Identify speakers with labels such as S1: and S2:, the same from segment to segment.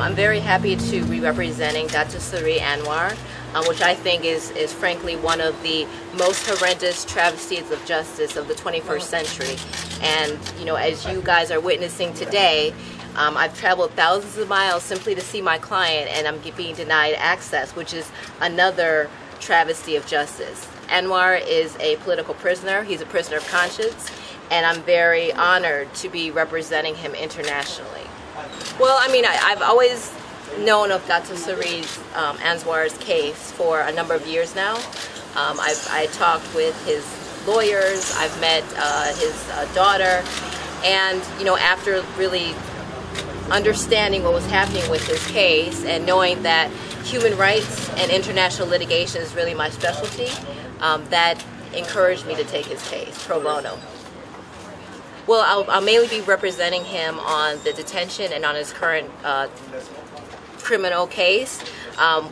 S1: I'm very happy to be representing Datuk Seri Anwar, which I think is frankly one of the most horrendous travesties of justice of the 21st century. And as you guys are witnessing today, I've traveled thousands of miles simply to see my client, and I'm being denied access, which is another travesty of justice. Anwar is a political prisoner. He's a prisoner of conscience, and I'm very honored to be representing him internationally. Well, I mean, I've always known of Datuk Seri Anwar's case for a number of years now. I talked with his lawyers, I've met his daughter, and after really understanding what was happening with his case and knowing that human rights and international litigation is really my specialty, that encouraged me to take his case pro bono. Well, I'll mainly be representing him on the detention and on his current criminal case,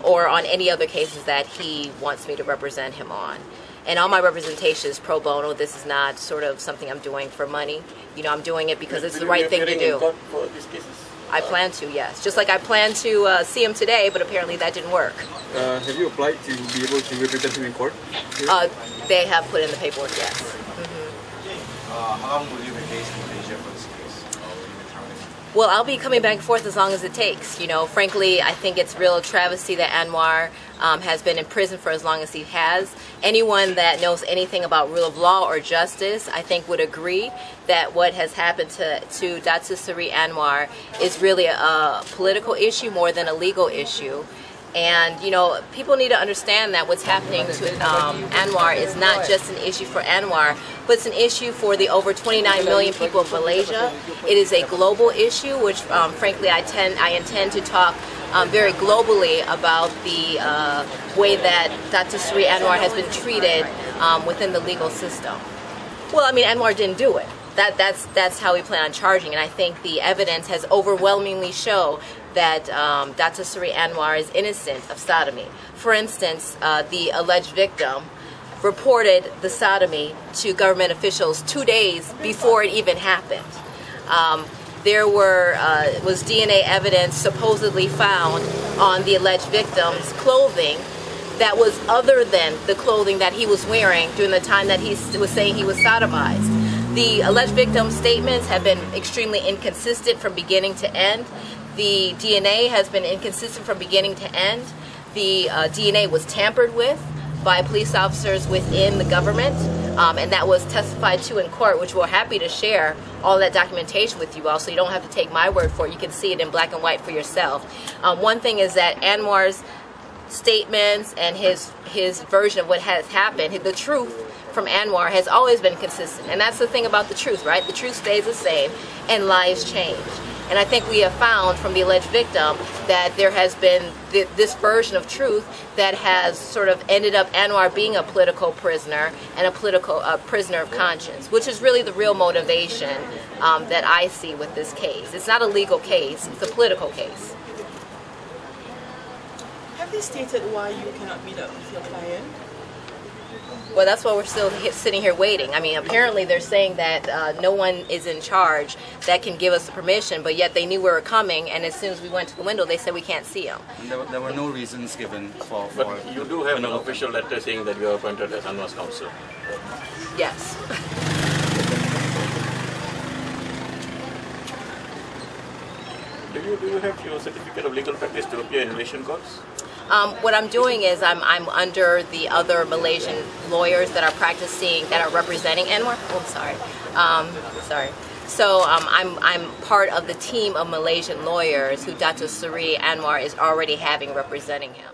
S1: or on any other cases that he wants me to represent him on. And all my representation is pro bono. This is not sort of something I'm doing for money. I'm doing it because it's the right thing to do.
S2: For these cases?
S1: I plan to, yes. Just like I plan to see him today, but apparently that didn't work.
S2: Have you applied to be able to represent him in court?
S1: They have put in the paperwork, yes.
S3: How long will you be based in Malaysia for this case?
S1: Well, I'll be coming back and forth as long as it takes. Frankly, I think it's real travesty that Anwar has been in prison for as long as he has. Anyone that knows anything about rule of law or justice, I think, would agree that what has happened to Datuk Seri Anwar is really a political issue more than a legal issue. And, people need to understand that what's happening to Anwar is not just an issue for Anwar, but it's an issue for the over 29 million people of Malaysia. It is a global issue, which, frankly, I intend to talk very globally about the way that Datuk Seri Anwar has been treated within the legal system. Well, I mean, Anwar didn't do it. That's how we plan on charging, and I think the evidence has overwhelmingly shown that Datuk Seri Anwar is innocent of sodomy. For instance, the alleged victim reported the sodomy to government officials 2 days before it even happened. There was DNA evidence supposedly found on the alleged victim's clothing that was other than the clothing that he was wearing during the time that he was saying he was sodomized. The alleged victim's statements have been extremely inconsistent from beginning to end. The DNA has been inconsistent from beginning to end. The DNA was tampered with by police officers within the government, and that was testified to in court, which we're happy to share all that documentation with you all, so you don't have to take my word for it. You can see it in black and white for yourself. One thing is that Anwar's statements and his version of what has happened, the truth from Anwar has always been consistent. And that's the thing about the truth, right? The truth stays the same and lies change. And I think we have found from the alleged victim that there has been this version of truth that has sort of ended up Anwar being a political prisoner and a prisoner of conscience, which is really the real motivation that I see with this case. It's not a legal case, it's a political case.
S4: Have they stated why you cannot meet up with your client?
S1: Well, that's why we're still sitting here waiting. I mean, apparently they're saying that no one is in charge that can give us the permission, but yet they knew we were coming, and as soon as we went to the window, they said we can't see them.
S5: There were no reasons given for
S2: But you do have an official letter saying that you are appointed as Anwar's counsel.
S1: Yes.
S2: Do you have your certificate of legal practice to appear in Malaysian courts?
S1: What I'm doing is I'm under the other Malaysian lawyers that are practicing, that are representing Anwar. Oh, I'm sorry. So I'm part of the team of Malaysian lawyers who Datuk Seri Anwar is already having representing him.